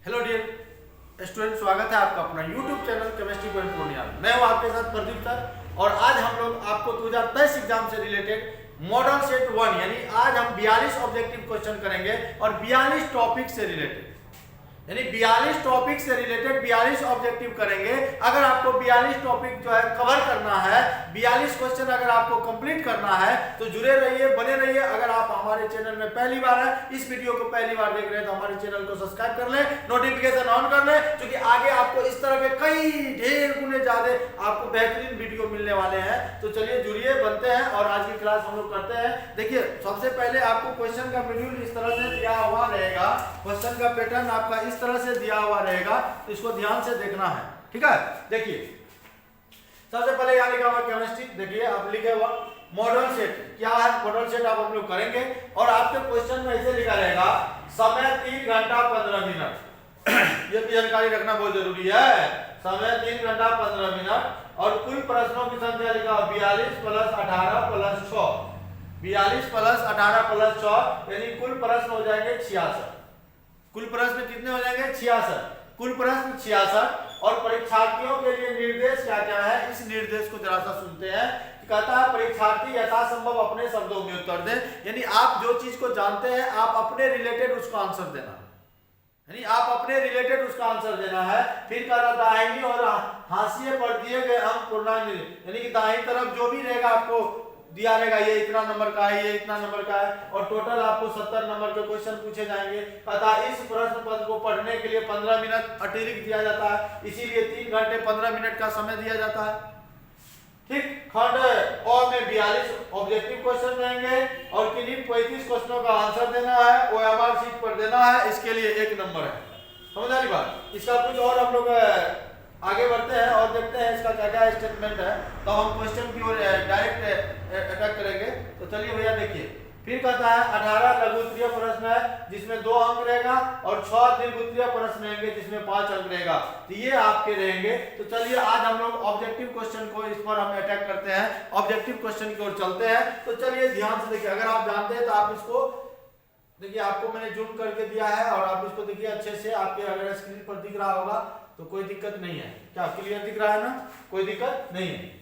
Hello dear student, स्वागत है आपका अपना YouTube channel chemistry point Purnia में। मैं हूं आपके साथ प्रदीप सर और आज हम लोग आपको 2023 एग्जाम से रिलेटेड मॉडल सेट 1 यानी आज हम 42 ऑब्जेक्टिव क्वेश्चन करेंगे और 42 टॉपिक से रिलेटेड यानी 42 टॉपिक से रिलेटेड 42 ऑब्जेक्टिव करेंगे। अगर आपको 42 टॉपिक जो है कवर करना है, 42 क्वेश्चन अगर आपको कंप्लीट करना है तो जुड़े रहिए, बने रहिए। अगर आप हमारे चैनल में पहली बार है, इस वीडियो को पहली बार देख रहे हैं तो हमारे चैनल को सब्सक्राइब कर लें, नोटिफिकेशन ऑन कर लें, क्योंकि आगे आपको इस तरह के कई ढेर गुने ज्यादा आपको बेहतरीन वीडियो मिलने वाले हैं। तो चलिए जुड़िए, बनते हैं और आज की क्लास हम लोग करते हैं। देखिए, सबसे पहले आपको क्वेश्चन का शेड्यूल इस तरह से दिया हुआ रहेगा, क्वेश्चन का पैटर्न आपका इस तरह से दिया हुआ रहेगा, तो इसको ध्यान से देखना है। ठीक है, देखिए सबसे पहले यहाँ लिखा हुआ केमिस्ट्री। देखिए आप लिखे हुआ मॉडल सेट क्या है, मॉडल सेट आप हम लोग करेंगे और आपके क्वेश्चन में ऐसे लिखा रहेगा समय 3 घंटा 15 मिनट। ये भी जानकारी रखना बहुत जरूरी है। समय 3 घंटा 15 मिनट और कुल प्रश्नों की संख्या लिखा हुआ 42 प्लस 18 प्लस 6, 42 प्लस 18 प्लस 6 यानी कुल प्रश्न हो जाएंगे 66। कुल प्रश्न कितने हो जाएंगे? 66। कुल प्रश्न 66 और परीक्षार्थियों के लिए निर्देश क्या क्या है, इस निर्देश को जरा सा सुनते हैं। कहता है परीक्षार्थी यथासंभव अपने शब्दों में उत्तर दें, यानी आप जो चीज को जानते हैं आप अपने रिलेटेड उसका आंसर देना, यानी आप अपने रिलेटेड उसका आंसर देना है। फिर कह रहा दाहिनी और हाशिए पर दिए गए अंक पूर्णांक, यानी कि दाहिनी तरफ जो भी रहेगा आपको दिया रहेगा, ये इतना नंबर का है, ये इतना नंबर का है और टोटल आपको 70 नंबर के क्वेश्चन पूछे जाएंगे। पता इस प्रश्न पत्र को पढ़ने के लिए 15 मिनट अतिरिक्त दिया जाता है, इसीलिए 3 घंटे 15 मिनट का समय दिया जाता है। ठीक, खंड अ में 42 ऑब्जेक्टिव क्वेश्चन रहेंगे और किन्हीं 35 क्वेश्चनों का आंसर देना है, ओएमआर शीट पर देना है, इसके लिए 1 नंबर है। समझ आ रही बात? इसका कुछ और हम लोग आगे बढ़ते हैं और देखते हैं इसका क्या क्या स्टेटमेंट है, तो हम क्वेश्चन की ओर डायरेक्ट अटैक करेंगे। तो चलिए भैया देखिए, फिर कहता है 18 लघु उत्तरीय प्रश्न है जिसमें 2 अंक रहेगा और 6 दीर्घ उत्तरीय प्रश्न रहेंगे जिसमें 5 अंक रहेगा, तो ये आपके रहेंगे। तो चलिए आज हम लोग ऑब्जेक्टिव क्वेश्चन को इस पर हम अटैक करते हैं, ऑब्जेक्टिव क्वेश्चन की ओर चलते हैं। तो चलिए ध्यान से देखिए, अगर आप जानते हैं तो आप इसको देखिए, आपको मैंने जूम करके दिया है और आप इसको देखिए अच्छे से, आपके अगर स्क्रीन पर दिख रहा होगा तो कोई दिक्कत नहीं है। क्या क्लियर दिख रहा है ना? कोई दिक्कत नहीं है।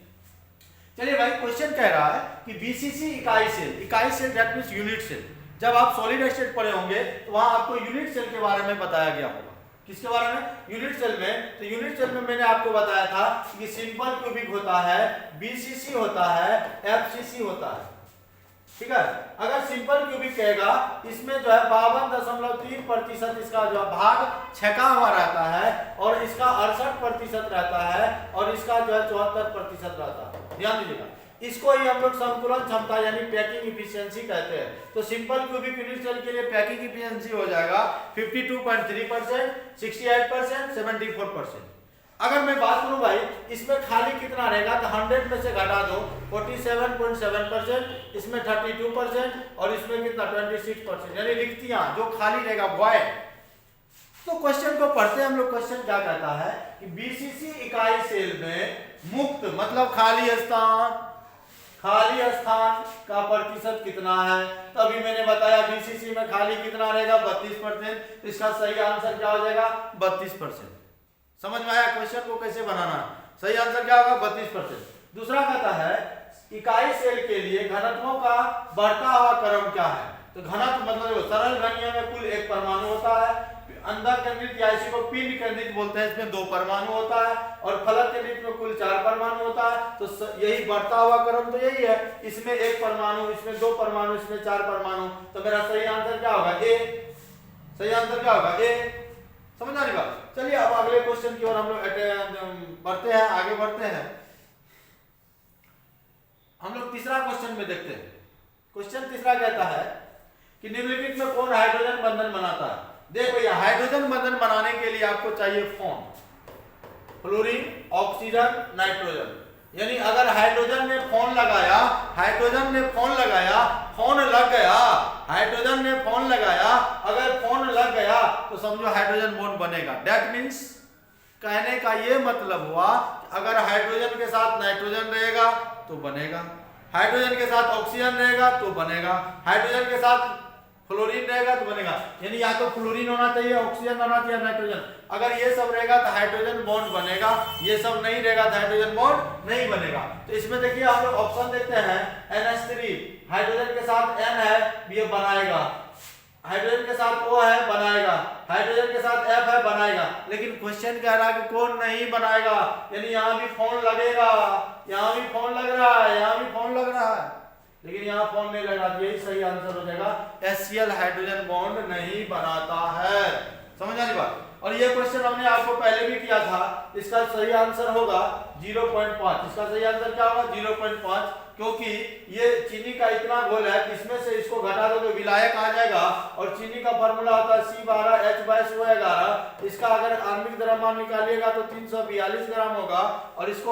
चलिए भाई, क्वेश्चन कह रहा है कि बीसीसी इकाई cell that means unit cell. जब आप सॉलिड स्टेट पढ़े होंगे तो वहां आपको यूनिट सेल के बारे में बताया गया होगा। किसके बारे में? यूनिट सेल में। तो यूनिट सेल में मैंने आपको बताया था कि सिंपल क्यूबिक होता है, बीसीसी होता है, एफसीसी होता है। ठीक है, अगर सिंपल क्यूबिक कहेगा इसमें जो है 52.3% इसका जो भाग छका हुआ रहता है और इसका 68% रहता है और इसका जो है 74% रहता है। ध्यान दीजिएगा, इसको ही हम लोग संकुलन क्षमता यानी पैकिंग इफिशिएंसी कहते हैं। तो सिंपल क्यूबिक यूनिट सेल के लिए पैकिंग इफिशिएंसी हो जाएगा 52.3%, 68%, 74%। अगर मैं बात करूं भाई इसमें खाली कितना रहेगा, तो 100 में से घटा दो 47.7%, इसमें 32% और इसमें कितना 26%, यानी रिक्तियां जो खाली रहेगा वॉइड। तो क्वेश्चन को पढ़ते हैं हम लोग। क्वेश्चन क्या कहता है कि बीसीसी इकाई सेल में मुक्त मतलब खाली स्थान का प्रतिशत कितना है। तो अभी मैंने बताया बीसीसी में खाली कितना रहेगा 32%, तो इसका सही आंसर क्या हो जाएगा 32%। समझ में आया क्वेश्चन को कैसे बनाना? सही आंसर क्या होगा 32%। दूसरा कहता है इकाई सेल के लिए घनत्वों का बढ़ता हुआ क्रम क्या है। तो घनत्व मतलब सरल घनीय में कुल 1 परमाणु होता है, अंदर केंद्रित या इसी को पिंड केंद्रित बोलते हैं, इसमें 2 परमाणु होता है और फलक केंद्रित में कुल 4 परमाणु होता है। तो यही बढ़ता हुआ क्रम तो यही है, इसमें 1 परमाणु, इसमें 2 परमाणु, इसमें 4 परमाणु। तो मेरा सही आंसर क्या होगा? ए। सही आंसर क्या होगा? ए। समझ आ रही बात? चलिए अब अगले क्वेश्चन की ओर हम लोग बढ़ते हैं, आगे बढ़ते हैं। हम लोग तीसरा क्वेश्चन में देखते हैं। क्वेश्चन तीसरा कहता है कि निम्नलिखित में कौन हाइड्रोजन बंधन बनाता है। देख भैया, हाइड्रोजन बंधन बनाने के लिए आपको चाहिए फोन, फ्लोरीन, ऑक्सीजन, नाइट्रोजन। यानी अगर हाइड्रोजन ने फोन लगाया, हाइड्रोजन ने फोन लगाया, फोन लग गया, हाइड्रोजन ने फोन लगाया, अगर फोन लग गया तो समझो हाइड्रोजन बॉन्ड बनेगा। दैट मींस कहने का ये मतलब हुआ अगर हाइड्रोजन के साथ नाइट्रोजन रहेगा तो बनेगा, हाइड्रोजन के साथ ऑक्सीजन रहेगा तो बनेगा, हाइड्रोजन के साथ फ्लोरीन रहेगा तो बनेगा, यानी या तो फ्लोरीन होना चाहिए, ऑक्सीजन होना चाहिए, नाइट्रोजन। अगर ये सब रहेगा तो हाइड्रोजन बॉन्ड बनेगा, ये सब नहीं रहेगा तो हाइड्रोजन बॉन्ड नहीं बनेगा। तो इसमें देखिए हम लोग ऑप्शन देखते हैं NH3, हाइड्रोजन के साथ N है, ये बनाएगा, हाइड्रोजन के साथ O है, बनाएगा, हाइड्रोजन के साथ F है, बनाएगा। लेकिन क्वेश्चन कह रहा है कि कौन नहीं बनाएगा, यानी यहाँ भी फोन लगेगा, यहाँ भी फोन लग रहा है, यहाँ भी फोन लग रहा है, लेकिन यहाँ फोन नहीं लगा। यही सही आंसर हो जाएगा, HCl हाइड्रोजन बॉन्ड नहीं बनाता है। समझ आनी बात। और ये क्वेश्चन हमने आपको पहले भी किया था, इसका सही आंसर होगा 0.5। इसका सही आंसर क्या होगा 0.5, क्योंकि ये चीनी का इतना घोल है कि इसमें से इसको घटा दो तो विलायक आ जाएगा, और चीनी का फार्मूला होता है C12H/SO11। इसका अगर आणविक द्रव्यमान निकालिएगा तो 342 ग्राम होगा, और इसको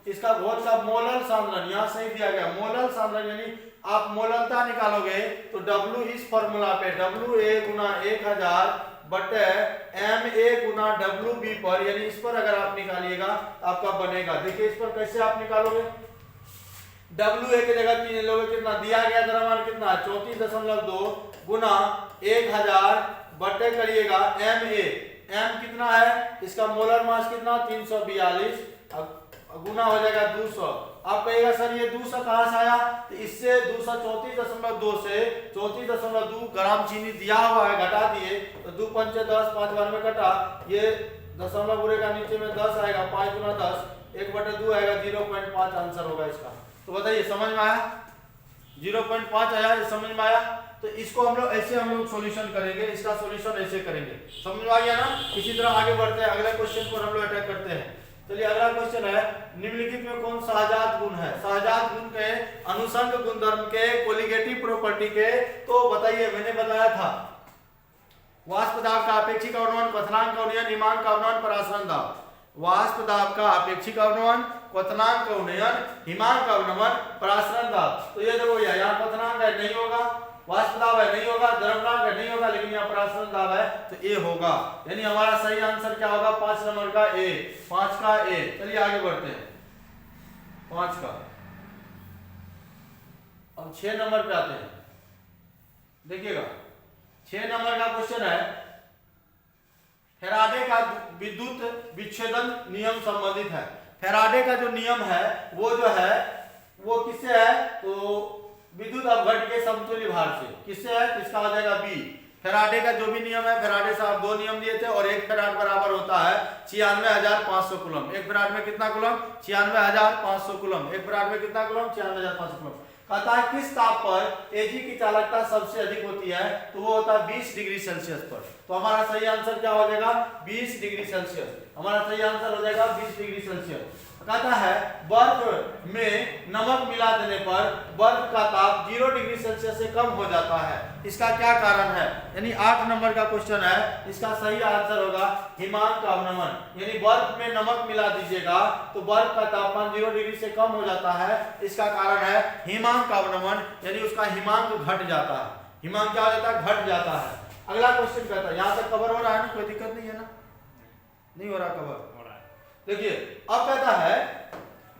इसका घोल का मोलल सांद्रण यहाँ सही दिया गया, मोलल सांद्रण, यानी आप मोललता निकालोगे तो W इस फॉर्मूला पे WA गुना 1000 बटे MA गुना WB पर, यानी इस पर अगर आप निकालिएगा तो आपका बनेगा। देखिए इस पर कैसे आप निकालोगे, WA की जगह 3 लोगे, कितना दिया गया द्रव्यमान कितना 34.2 गुना 1000 बटे करिएगा MA, M कितना है, इसका मोलर मास कितना 342 गुना हो जाएगा 200। आप कहिएगा सर ये 200 कहां से आया, तो इससे 234.2 से 34.2 ग्राम चीनी दिया हुआ है, घटा दिए तो 2 पंचे 10, 5 बार में कटा, ये दशमलव बुरे का नीचे में 10 आएगा, 5 गुना 10 1/2 आएगा, 0.5 आंसर होगा इसका। तो बताइए समझ में आया, 0.5 आया, ये समझ में आया। तो इसको हम लोग ऐसे हम लोग सॉल्यूशन करेंगे, इसका सॉल्यूशन ऐसे करेंगे, समझ में आ गया ना। इसी तरह आगे बढ़ते हैं, अगले क्वेश्चन पर हम लोग अटैक करते हैं। चलिए अगला क्वेश्चन है, निम्नलिखित में कौन सहजात गुण है, सहजात गुण के अनुसंग गुणधर्म के कोलिगेटिव प्रॉपर्टी के, तो बताइए, मैंने बताया था वाष्प दाब का अपेक्षिक अवनमन, क्वथनांक का उन्नयन, हिमांक का अवनमन, परासरण दाब। वाष्प दाब का अपेक्षिक अवनमन, क्वथनांक का उन्नयन, हिमांक का अवनमन, परासरण दाब। तो ये देखो यहाँ क्वथनांक है नहीं होगा, वाष्प दाब है नहीं होगा, द्रव्यमान है नहीं होगा, लेकिन यहाँ परासरण दाब है तो ए होगा, यानी हमारा सही आंसर क्या होगा 5 नंबर का ए, 5 का ए। चलिए आगे बढ़ते हैं 5 का। अब 6 नंबर पे आते हैं, देखिएगा 6 नंबर का क्वेश्चन है, फैराडे का विद्युत विच्छेदन नियम संबंधित है। फैराडे का जो नियम है वो जो है वो किससे है, तो विद्युत अपघट्य के समतुल्य भार से, किससे है, इसका हो जाएगा बी। फैराडे का जो भी नियम है, फैराडे साहब 2 नियम दिए थे, और 1 फैराड बराबर होता है 96,500 कूलम। 1 फैराड में कितना कूलम 96,500 कूलम, 1 फैराड में कितना कूलम 96,500 कूलम। कहता है किस ताप पर Ag की चालकता सबसे अधिक होती है, तो वो होता है 20 डिग्री सेल्सियस पर। तो हमारा सही आंसर क्या हो जाएगा 20 डिग्री सेल्सियस, हमारा सही आंसर हो जाएगा 20 डिग्री सेल्सियस। कहता है बर्फ में नमक मिला देने पर बर्फ का ताप 0 डिग्री सेल्सियस से कम हो जाता है, इसका क्या कारण है, यानी 8 नंबर का क्वेश्चन है, इसका सही आंसर होगा हिमांक का अवनमन। यानी बर्फ में नमक मिला दीजिएगा तो बर्फ का तापमान 0 डिग्री से कम हो जाता है, इसका कारण है हिमांक का अवनमन, यानी उसका हिमांक घट जाता है। हिमांक क्या हो जाता है, घट जाता है। अगला क्वेश्चन कहता है, यहाँ तक कवर हो रहा है ना, कोई दिक्कत नहीं है ना, नहीं हो रहा कवर, देखिए अब कहता है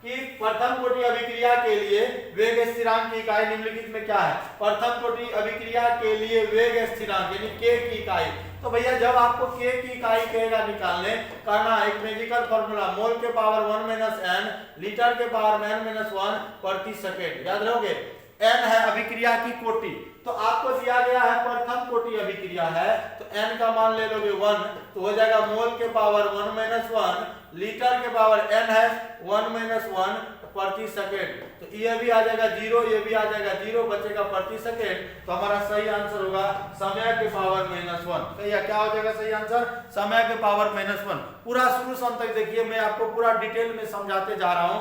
कि प्रथम कोटि अभिक्रिया के लिए वेग स्थिरांक की इकाई निम्नलिखित में क्या है। प्रथम कोटि अभिक्रिया के लिए वेग स्थिरांक यानी k की इकाई, तो भैया जब आपको k की इकाई कहेगा निकालने, करना एक मैजिकल फॉर्मूला, मोल के पावर 1 - n लीटर के पावर n - 1 प्रति सेकंड। याद रखोगे n है अभिक्रिया की कोटि, तो आपको दिया गया है प्रथम कोटि अभिक्रिया है, तो n का मान ले लोगे 1, तो हो जाएगा मोल के पावर 1 - 1 लीटर के पावर n है 1 - 1 प्रति सेकंड। तो ये भी आ जाएगा 0, ये भी आ जाएगा 0, बचेगा प्रति सेकंड। तो हमारा सही आंसर होगा समय के पावर -1। भैया क्या हो जाएगा सही आंसर, समय के पावर -1। पूरा शुरू से अंत तक देखिए, मैं आपको पूरा डिटेल में समझाते जा रहा हूँ,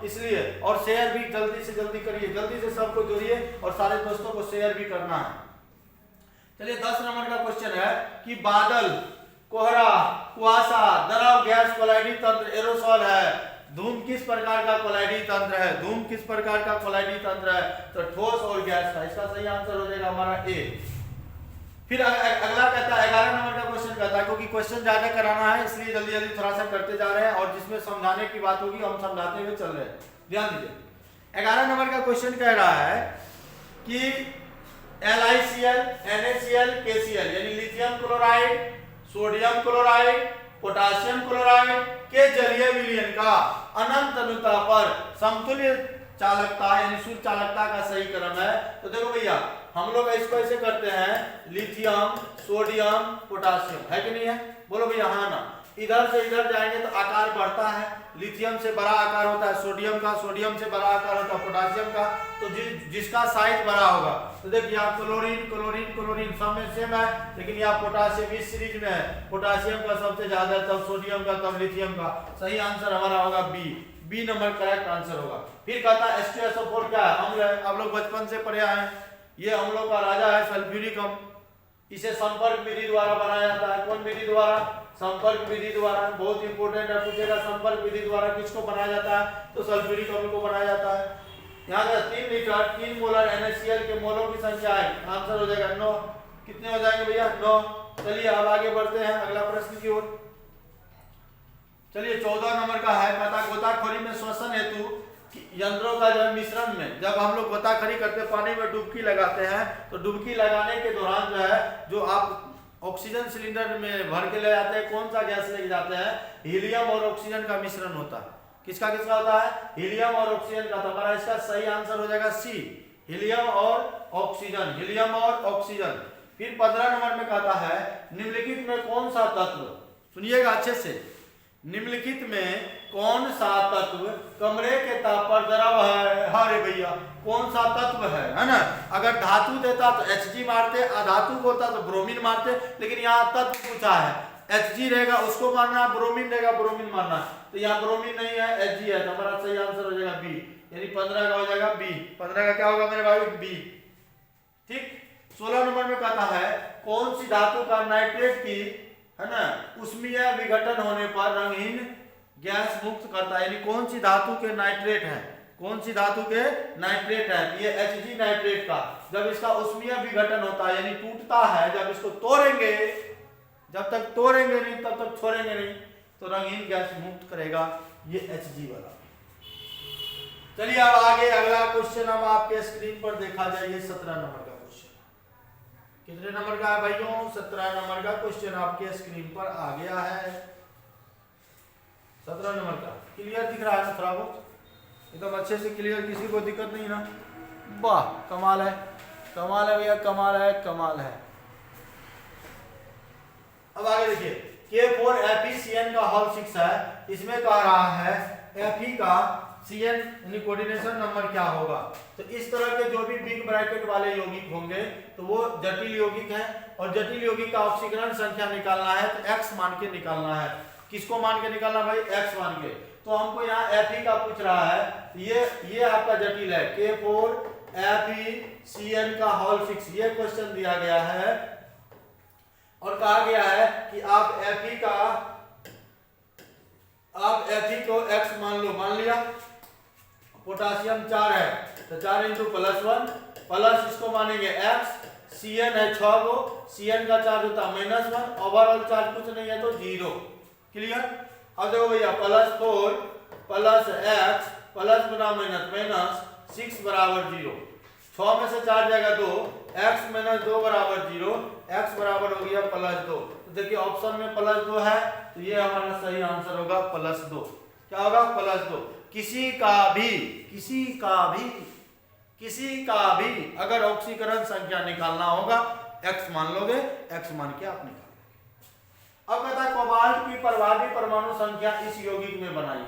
इसलिए। और शेयर भी जल्दी से जल्दी करिए, जल्दी से सबको जोड़िए और सारे दोस्तों को शेयर भी करना है। चलिए 10 नंबर का क्वेश्चन है कि बादल, कोहरा, कुहासा, द्रव गैस कोलाइडी तंत्र एरोसोल है। धूम किस प्रकार का कोलाइडी तंत्र है, धूम किस प्रकार का कोलाइडी तंत्र है, तो ठोस और गैस का। इसका सही आंसर हो जाएगा हमारा ए। फिर अगला कहता है 11 नंबर का क्वेश्चन कहता है, क्योंकि क्वेश्चन ज्यादा कराना है इसलिए जल्दी जल्दी थोड़ा सा करते जा रहे हैं, और जिसमें समझाने की बात होगी हम समझाते हुए चल रहे हैं, ध्यान दीजिए। 11 नंबर का क्वेश्चन कह रहा है कि LiCl, NaCl, KCl यानी lithium chloride, sodium chloride, potassium chloride के जलीय विलयन का अनंत अनुता पर समतुल्य चालकता यानी शुद्ध चालकता का सही क्रम है। तो देखो भैया हम लोग इसको ऐसे करते हैं, लिथियम, सोडियम, पोटासियम, है कि नहीं है? बोलो भैया हाँ ना। इधर से इधर जाएंगे तो आकार बढ़ता है, लिथियम से बड़ा आकार होता है सोडियम का, सोडियम से बड़ा आकार होता है पोटासियम का। तो जिसका साइज बड़ा होगा, तो देखिए यहाँ क्लोरीन क्लोरीन क्लोरीन सब में सेम है, लेकिन यहाँ पोटासियम इस सीरीज में है, पोटासियम का सबसे ज्यादा, तब सोडियम का, तब लिथियम का। सही आंसर हमारा होगा बी नंबर करेक्ट आंसर होगा। फिर कहता है H2SO4 क्या है? अम्ल है। आप लोग बचपन से पढ़े आए हैं, ये अम्लों का राजा है सल्फ्यूरिक अम्ल। इसे संपर्क विधि द्वारा बनाया जाता है। कौन विधि द्वारा? संपर्क विधि द्वारा। बहुत इंपॉर्टेंट है, पूछेगा संपर्क विधि द्वारा किसको बनाया जाता है? तो सल्फ्यूरिक अम्ल को बनाया जाता है। यहाँ का 3 लीटर 3 मोलर NaCl के मोलों की संख्या है, आंसर हो जाएगा 9। कितने हो जाएंगे भैया? 9। चलिए अब आगे बढ़ते हैं अगला प्रश्न की ओर। चलिए 14 नंबर का है, कहता गोताखोरी में श्वसन हेतु यंत्रों का जो है मिश्रण में, जब हम लोग गोताखोरी करते पानी में डुबकी लगाते हैं, तो डुबकी लगाने के दौरान जो है, जो आप ऑक्सीजन सिलेंडर में भर के ले जाते हैं, कौन सा गैस लेके जाते हैं? हीलियम और ऑक्सीजन का मिश्रण होता है। किसका किसका होता है? हीलियम और ऑक्सीजन का। तो हमारा इसका सही आंसर हो जाएगा सी, हीलियम और ऑक्सीजन, हीलियम और ऑक्सीजन। फिर 15 नंबर में कहता है निम्नलिखित में कौन सा तत्व, सुनिएगा अच्छे से, निम्नलिखित में कौन सा तत्व कमरे के ताप पर द्रव है? अरे भैया कौन सा तत्व है ना? अगर धातु देता तो Hg मारते, अधातु होता तो ब्रोमीन मारते, लेकिन यहाँ तत्व पूछा है, Hg रहेगा उसको मारना, ब्रोमीन रहेगा ब्रोमीन मारना। तो यहाँ ब्रोमीन नहीं है, Hg है, तो हमारा सही आंसर हो जाएगा बी, यानी 15 का हो जाएगा बी। 15 का क्या होगा मेरे भाई? बी। ठीक। 16 नंबर में कहता है कौन सी धातु का नाइट्रेट की, है ना, ऊष्मीय विघटन होने पर रंगहीन गैस मुक्त करता है? यानी कौन सी धातु के नाइट्रेट है? कौन सी धातु के नाइट्रेट है? ये Hg नाइट्रेट का, जब इसका ऊष्मीय विघटन होता है यानी टूटता है, जब इसको तोड़ेंगे, जब तक तोड़ेंगे नहीं तब तक छोड़ेंगे नहीं, तो रंगहीन गैस मुक्त करेगा ये Hg वाला। चलिए अब आगे अगला क्वेश्चन अब आपके स्क्रीन पर देखा जाए, 17 नंबर का क्वेश्चन। कितने नंबर का है भाइयों? 17 नंबर का क्वेश्चन आपके स्क्रीन पर आ गया है। 17 नंबर का क्लियर दिख रहा है ना? थोड़ा बहुत एकदम अच्छे से क्लियर, किसी को दिक्कत नहीं ना? वाह कमाल है, कमाल है भैया, कमाल है, कमाल है। अब आगे देखिए K4FeCN का होल 6 है, इसमें कह रहा है Fe का Cn यानी कोऑर्डिनेशन नंबर क्या होगा? तो इस तरह के जो भी बिग ब्रैकेट वाले यौगिक होंगे तो वो जटिल यौगिक हैं, और जटिल यौगिक का ऑक्सीकरण संख्या निकालना है तो x मान के निकालना है। किसको मान के निकालना भाई? x मान के। तो हमको यहाँ Fe का पूछ रहा है, ये आपका जटिल है, K4FeCN का होल 6, ये क्वेश्चन दिया गया है और कहा गया है कि आप Fe को x मान लो। मान लिया, पोटासियम 4 है तो 4 × +1 प्लस इसको मानेंगे x, Cn है 6 गो, Cn का चार्ज होता है -1, ओवरऑल चार्ज कुछ नहीं है तो 0। क्लियर? अब देखो भैया +4 प्लस x प्लस गुना माइनस 6 बराबर 0, 6 में से 4 जाएगा 2, x - 2 बराबर 0, x बराबर हो गया +2। तो देखिए ऑप्शन में +2 है, तो ये हमारा सही आंसर होगा +2। क्या होगा? +2। किसी का भी अगर ऑक्सीकरण संख्या निकालना होगा x मान लोगे, x मान के आप निकालोगे। अब कहता है कोबाल्ट की प्रभावी परमाणु संख्या इस यौगिक में बनाइए।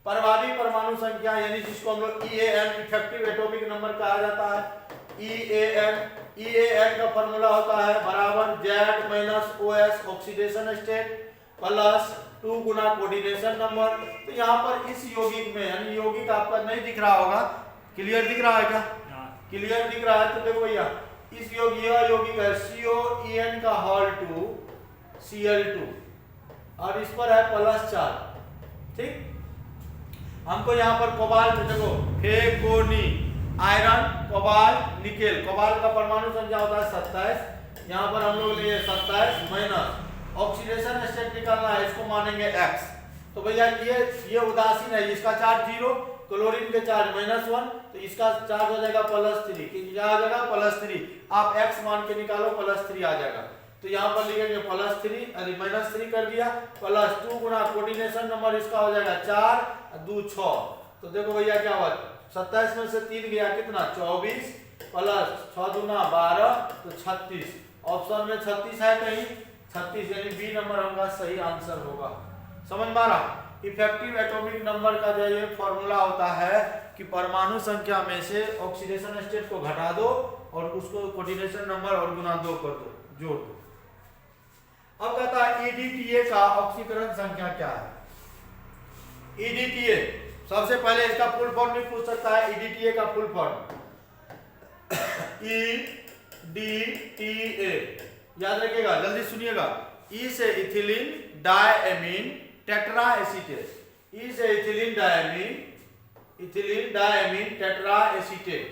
प्रभावी परमाणु संख्या यानी जिसको हम लोग EAN इफेक्टिव एटॉमिक नंबर कहा जाता है। EAN का फॉर्मूला होता है बराबर Z - OS oxidation state plus 2 गुना कोऑर्डिनेशन नंबर। तो यहाँ पर इस यौगिक में, यानी यौगिक आपका नहीं दिख रहा होगा, क्लियर दिख रहा है क्या? क्लियर दिख रहा है। तो देखो भैया इस यौगिक है COEN का होल 2 Cl2 और इस पर है +4। ठीक, हमको यहाँ पर कोबाल्ट देखो, फेकोनी आयरन, कोबाल्ट, निकेल, कोबाल्ट का परमाणु संख्या होता है 27, यहाँ पर हम लोग लिए 27 माइनस ऑक्सीडेशन स्टेट निकालना है, इसको मानेंगे x। तो भैया ये उदासीन है, इसका चार्ज 0, क्लोरीन के चार्ज -1, तो इसका चार्ज हो जाएगा +3, क्या आ जाएगा +3। आप x मान के निकालो +3 आ जाएगा, तो यहाँ पर लिखेंगे +3 अरे -3 कर दिया, +2 गुना कोऑर्डिनेशन नंबर इसका हो जाएगा 4 2 6। तो देखो भैया क्या हुआ, 27 में से 3 गया कितना 24 प्लस 6 दूना 12 तो 36। ऑप्शन में 36 है कहीं, 36 यानी बी नंबर हमारा सही आंसर होगा। समझ में आ रहा। इफेक्टिव एटॉमिक नंबर का जो ये फॉर्मूला होता है कि परमाणु संख्या में से ऑक्सीडेशन स्टेट को घटा दो और उसको कोऑर्डिनेशन नंबर और गुना 2 कर दो, जोड़ दो। अब कहता है EDTA का ऑक्सीकरण संख्या क्या है। EDTA सबसे पहले इसका फुल फॉर्म नहीं पूछ सकता है, EDTA का फुल फॉर्म EDTA याद रखिएगा, जल्दी सुनिएगा। ई से इथिलीन डायमीन टेट्रा एसीटेट, ई से ethylene diamine tetra acetate.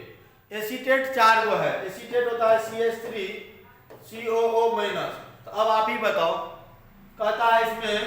Acetate 4 गो है, एसीटेट होता है CH3 COO-। तो अब आप ही बताओ, कहता है इसमें